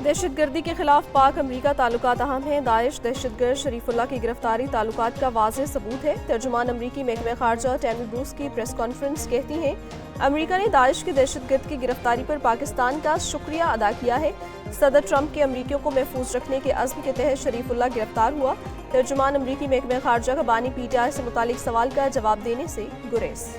दहशत गर्दी के खिलाफ पाक अमरीका ताल्लुकात अहम हैं। दाइश दहशतगर्द शरीफुल्लाह की गिरफ्तारी ताल्लुकात का वाज़ेह सबूत है। तर्जुमान अमरीकी महकमे खारजा टैमी ब्रूस की प्रेस कॉन्फ्रेंस कहती हैं, अमरीका ने दाइश की दहशतगर्द की गिरफ्तारी पर पाकिस्तान का शुक्रिया अदा किया है। सदर ट्रंप के अमरीकियों को महफूज रखने के अज़्म के तहत शरीफुल्लाह गिरफ्तार हुआ। तर्जुमान अमरीकी महकमे खारजा का बानी PTI से मुतालिक सवाल का जवाब देने से गुरेज।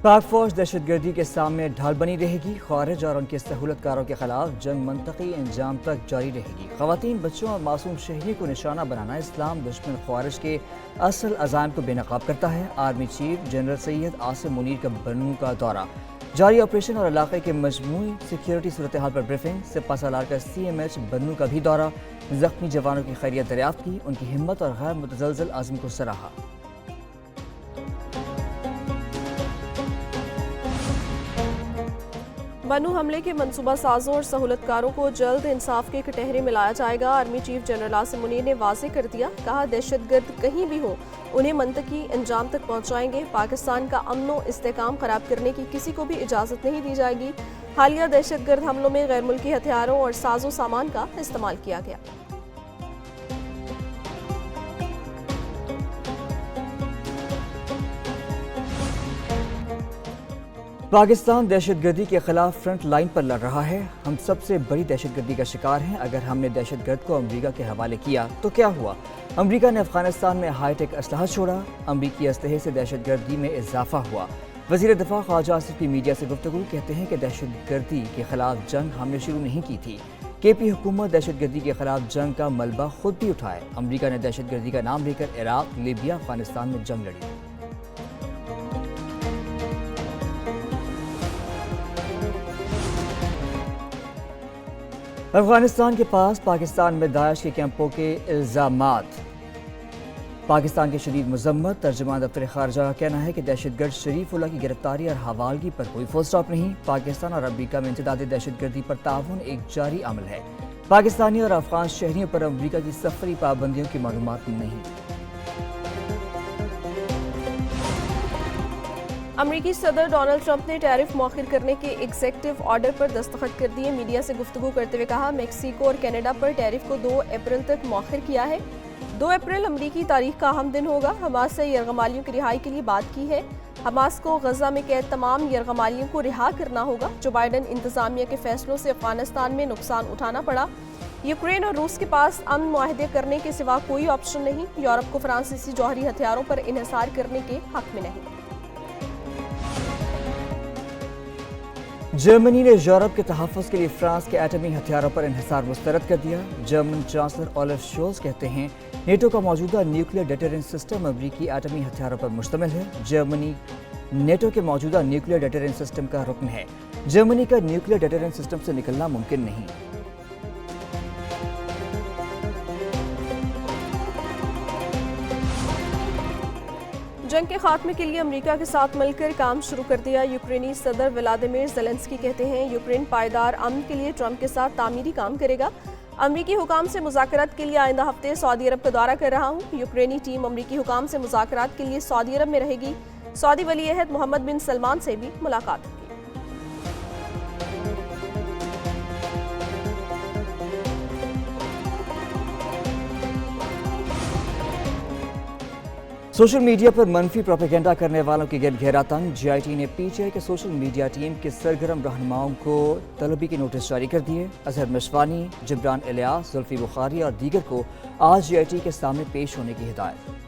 पाक फौज दहशतगर्दी के सामने ढाल बनी रहेगी। खारिज और उनके सहूलतकारों के खिलाफ जंग मंतकी अंजाम तक जारी रहेगी। खवातीन, बच्चों और मासूम शहरियों को निशाना बनाना इस्लाम दुश्मन खारिज के असल अज़ाइम को बेनकाब करता है। Army chief general Syed Asim Munir का बन्नू का दौरा, जारी ऑपरेशन और इलाके के मजमूई सिक्योरिटी सूरत हाल पर ब्रीफिंग। सिपा सालार का CMH बन्नू का भी दौरा, जख्मी जवानों की खैरियत दरियाफ्त की, उनकी हिम्मत और गैर मुतज़लज़ल आज़म को सराहा। बन्नू हमले के मंसूबा साजों और सहूलतकारों को जल्द इंसाफ के कटहरे में लाया जाएगा। Army chief general Asim Munir ने वाज़ेह कर दिया, कहा दहशतगर्द कहीं भी हो उन्हें मंतकी अंजाम तक पहुंचाएंगे। पाकिस्तान का अमन व इस्तेहकाम खराब करने की किसी को भी इजाज़त नहीं दी जाएगी। हालिया दहशतगर्द हमलों में गैर मुल्की हथियारों और साजो सामान का इस्तेमाल किया गया। पाकिस्तान दहशतगर्दी के खिलाफ फ्रंट लाइन पर लड़ रहा है। हम सबसे बड़ी दहशतगर्दी का शिकार हैं। अगर हमने दहशतगर्द को अमरीका के हवाले किया तो क्या हुआ? अमरीका ने अफगानिस्तान में हाईटेक असलहा छोड़ा। अमरीकी असलहे से दहशतगर्दी में इजाफा हुआ। वज़ीर दिफा ख्वाजा आसिफ की मीडिया से गुफ्तगू, कहते हैं कि दहशतगर्दी के खिलाफ जंग हमने शुरू नहीं की थी। KP हुकूमत दहशतगर्दी के खिलाफ जंग का मलबा खुद भी उठाए। अमरीका ने दहशतगर्दी का नाम लेकर इराक, लीबिया, अफगानिस्तान में जंग लड़ी। अफगानिस्तान के पास पाकिस्तान में दाइश के कैंपों के इल्ज़ामात, पाकिस्तान की शदीद मजम्मत। तर्जुमान दफ्तर खारजा का कहना है कि दहशतगर्द शरीफुल्लाह की गिरफ्तारी और हवालगी पर कोई फुल स्टॉप नहीं। पाकिस्तान और अमरीका में इंसदाद दहशतगर्दी पर ताउन एक जारी अमल है। पाकिस्तानी और अफगान शहरियों पर अमरीका की सफरी पाबंदियों की मालूमात नहीं। अमरीकी सदर डोनाल्ड ट्रंप ने टैरिफ मौखिर करने के एग्जेक्टिव ऑर्डर पर दस्तखत कर दिए। मीडिया से गुफ्तगू करते हुए कहा, मेक्सिको और कनाडा पर टैरिफ को 2 अप्रैल तक मौखिर किया है। 2 अप्रैल अमरीकी तारीख का अहम दिन होगा। हमास से यरगमालियों की रिहाई के लिए बात की है। हमास को गजा में कैद तमाम यरगमालियों को रिहा करना होगा। जो बाइडन इंतजामिया के फैसलों से अफगानिस्तान में नुकसान उठाना पड़ा। यूक्रेन और रूस के पास अमन मुआहदे करने के सिवा कोई ऑप्शन नहीं। यूरोप को फ्रांसीसी जौहरी हथियारों पर इन्हिसार करने के हक में नहीं। जर्मनी ने यूरोप के तहफ़्फ़ुज़ के लिए फ्रांस के एटमी हथियारों पर इन्हिसार मुस्तरद कर दिया। जर्मन चांसलर ओलफ शोल्ज़ कहते हैं, नेटो का मौजूदा न्यूक्लियर डेटरेंस सिस्टम अमरीकी एटमी हथियारों पर मुश्तमिल है। जर्मनी नेटो के मौजूदा न्यूक्लियर डेटरेंस सिस्टम का रुकन है। जर्मनी का न्यूक्लियर डेटरेंस सिस्टम से निकलना मुमकिन नहीं। जंग के खात्मे के लिए अमेरिका के साथ मिलकर काम शुरू कर दिया। यूक्रेनी सदर व्लादिमीर ज़ेलेंस्की कहते हैं, यूक्रेन पायदार अमन के लिए ट्रंप के साथ तामीरी काम करेगा। अमरीकी हुकाम से मुज़ाकरात के लिए आइंदा हफ्ते सऊदी अरब का दौरा कर रहा हूँ। यूक्रेनी टीम अमरीकी हुकाम से मुज़ाकरात के लिए सऊदी अरब में रहेगी। सऊदी वली अहद मोहम्मद बिन सलमान से भी मुलाकात होगी। सोशल मीडिया पर मनफी प्रोपेगेंडा करने वालों के गिरद घेरा तंग। GIT ने PTI के सोशल मीडिया टीम के सरगर्म रहनुमाओं को तलबी के नोटिस जारी कर दिए। अजहर मशवानी, जिब्रान इलियास, जुल्फी बुखारी और दीगर को आज GIT के सामने पेश होने की हिदायत।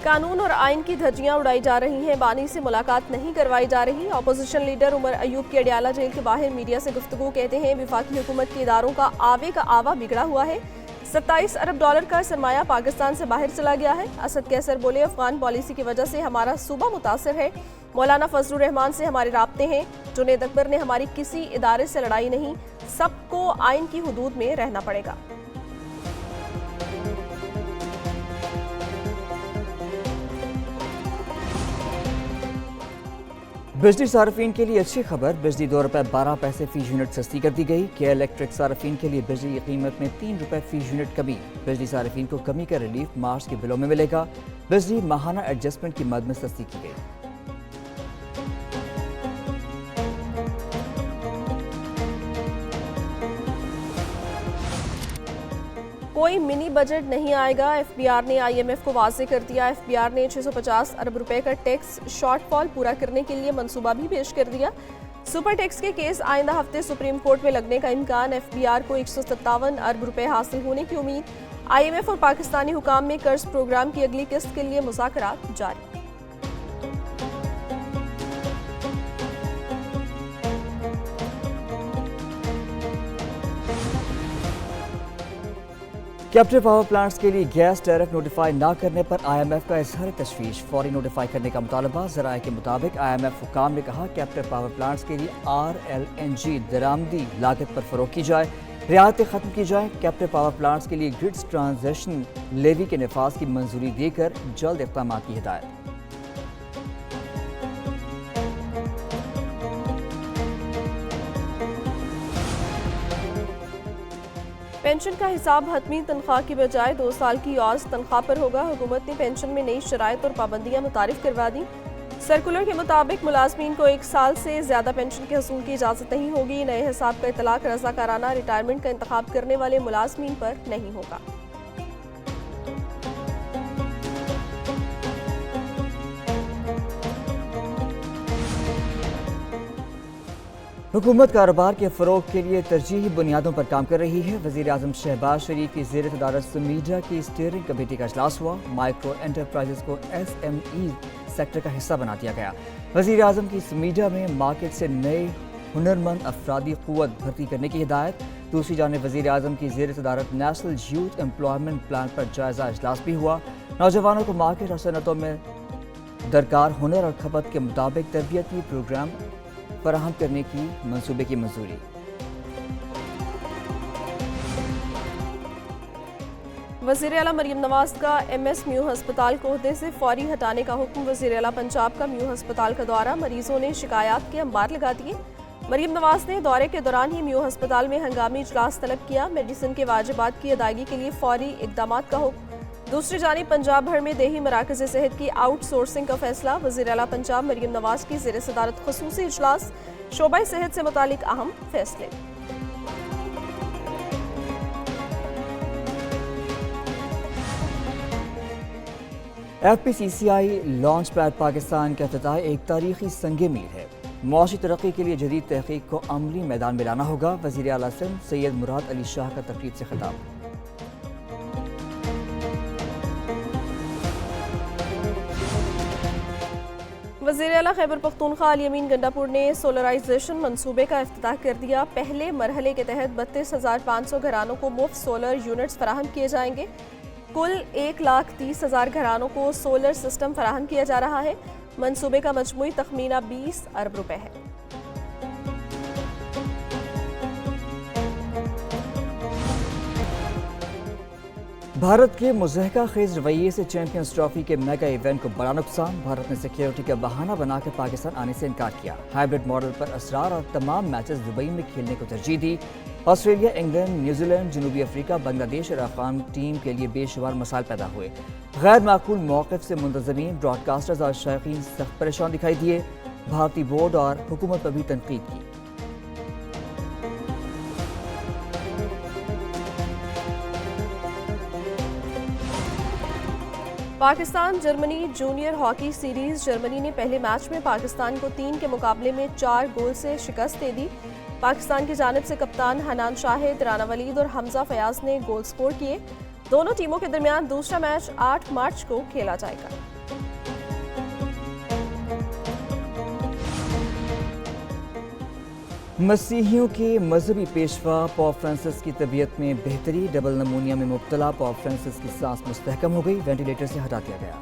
कानून और आइन की धज्जियां उड़ाई जा रही हैं। बानी से मुलाकात नहीं करवाई जा रही। अपोजिशन लीडर उमर अयूब की अडियाला जेल के बाहर मीडिया से गुफ्तगू, कहते हैं वफाकी हुकूमत के इदारों का आवा बिगड़ा हुआ है। 27 अरब डॉलर का सरमाया पाकिस्तान से बाहर चला गया है। असद कैसर बोले, अफगान पॉलिसी की वजह से हमारा सूबा मुतासर है। मौलाना फजलुर रहमान से हमारे राब्ते हैं। जुनेद अकबर ने हमारी किसी इदारे से लड़ाई नहीं, सबको आइन की हुदूद में रहना पड़ेगा। बिजली सार्फिन के लिए अच्छी खबर, बिजली ₹2.12 फी यूनिट सस्ती कर दी गई। के इलेक्ट्रिक सार्फिन के लिए बिजली की कीमत में ₹3 फी यूनिट कमी। बिजली सार्फिन को कमी का रिलीफ मार्च के बिलों में मिलेगा। बिजली माहाना एडजस्टमेंट की मद में सस्ती की गई। कोई मिनी बजट नहीं आएगा, एफबीआर ने आईएमएफ को वाज़ेह कर दिया। एफबीआर ने 650 अरब रुपए का टैक्स शॉर्टफॉल पूरा करने के लिए मंसूबा भी पेश कर दिया। सुपर टैक्स के केस आइंदा हफ्ते सुप्रीम कोर्ट में लगने का इम्कान। एफबीआर को 157 अरब रुपए हासिल होने की उम्मीद। आईएमएफ और पाकिस्तानी हुकाम में कर्ज प्रोग्राम की अगली किस्त के लिए मुज़ाकरात जारी। कैप्टिव पावर प्लांट्स के लिए गैस टैरिफ नोटिफाई न करने पर आईएमएफ का इजहार तशवीश। फौरी नोटिफाई करने का मुतालबा। ज़राए के मुताबिक आईएमएफ हुकाम ने कहा कैप्टिव पावर प्लांट्स के लिए RLNG दरामदी लागत पर फरोग की जाए, रियायतें खत्म की जाए। कैप्टिव पावर प्लांट्स के लिए ग्रिड्स ट्रांजेक्शन लेवी के नफाज की मंजूरी देकर जल्द इक़दाम की हिदायत। पेंशन का हिसाब हतमी तनख्वाह की बजाय 2 साल की औज़ तनख्वाह पर होगा। हुकूमत ने पेंशन में नई शराइत और पाबंदियां मुतारिफ करवा दी। सर्कुलर के मुताबिक मुलाजमीन को 1 साल से ज़्यादा पेंशन के हसूल की इजाज़त नहीं होगी। नए हिसाब का इतलाक रज़ाकाराना रिटायरमेंट का इंतखाब करने वाले मुलाजमीन पर नहीं होगा। हुकूमत कारोबार के फ़रोग के लिए तरजीही बुनियादों पर काम कर रही है। वज़ीर आज़म शहबाज शरीफ की ज़ेर सदारत सुमीडिया की स्टीयरिंग कमेटी का इजलास हुआ। माइक्रो एंटरप्राइजेस को SME सेक्टर का हिस्सा बना दिया गया। वज़ीर आज़म की सुमीडिया में मार्केट से नए हुनरमंद अफरादी क़ुव्वत भर्ती करने की हिदायत। दूसरी जानिब वज़ीर आज़म की ज़ेर सदारत नेशनल यूथ एम्प्लॉयमेंट प्लान पर जायज़ा इजलास भी हुआ। नौजवानों को मार्केट और सनतों में दरकार हुनर और खपत के मुताबिक तरबियती प्रोग्राम फराहम करने की मंसूबे की मंजूरी। वज़ीर आला मरीम नवाज का MS म्यू हस्पताल को ओहदे से फौरी हटाने का हुक्म। वज़ीर आला पंजाब का म्यू हस्पताल का दौरा, मरीजों ने शिकायत के अंबार लगा दिए। मरीम नवाज ने दौरे के दौरान ही म्यू हस्पताल में हंगामी इजलास तलब किया। मेडिसिन के वाजिबात की अदायगी के लिए फौरी इकदाम का हुक्म। दूसरी जानिब पंजाब भर में देही मराकज़ सेहत की आउटसोर्सिंग का फैसला। वज़ीर आला पंजाब मरीम नवाज की ज़ेर सदारत ख़ुसूसी इजलास, शोबा सेहत से मुतालिक अहम फैसले। FPCCI लॉन्च पैड पाकिस्तान का इफ्तिताह एक तारीखी संगे मील है। मुआशी तरक्की के लिए जदीद तहकीक को अमली मैदान में लाना होगा। वज़ीर आला सिंध सैयद मुराद अली शाह का तकरीब से खिताब। वज़ीर आला खैबर पख्तूनख्वा अल यमीन गंडापुर ने सोलराइजेशन मंसूबे का इफ्तिताह कर दिया। पहले मरहले के तहत 32,500 घरानों को मुफ्त सोलर यूनिट्स फराहम किए जाएंगे। कुल 1,30,000 घरानों को सोलर सिस्टम फराहम किया जा रहा है। मंसूबे का मजमूई तखमीना 20 अरब रुपए है। भारत के मुज़हका खेज रवैये से चैंपियंस ट्रॉफी के मेगा इवेंट को बड़ा नुकसान। भारत ने सिक्योरिटी का बहाना बनाकर पाकिस्तान आने से इनकार किया। हाइब्रिड मॉडल पर असरार और तमाम मैचेस दुबई में खेलने को तरजीह दी। ऑस्ट्रेलिया, इंग्लैंड, न्यूजीलैंड, जनूबी अफ्रीका, बांग्लादेश और अफगान टीम के लिए बेशुमार मसाइल पैदा हुए। गैर माकूल मौक़िफ़ से मुंतज़मीन, ब्रॉडकास्टर्स और शायकीन सख्त परेशान दिखाई दिए। भारतीय बोर्ड और हुकूमत पर भी तनकीद की। Pakistan Germany junior hockey series. Germany ने पहले मैच में पाकिस्तान को 3 के मुकाबले में 4 गोल से शिकस्त दे दी। पाकिस्तान की जानिब से कप्तान हनान शाहिद, राना वलीद और हमजा फयाज ने गोल स्कोर किए। दोनों टीमों के दरमियान दूसरा मैच 8 मार्च को खेला जाएगा। मसीहियों के मजहबी पेशवा पॉप फ्रांसिस की तबीयत में बेहतरी। डबल नमूनिया में मुब्तला पॉप फ्रांसिस की सांस मुस्तहकम हो गई, वेंटिलेटर से हटा दिया गया।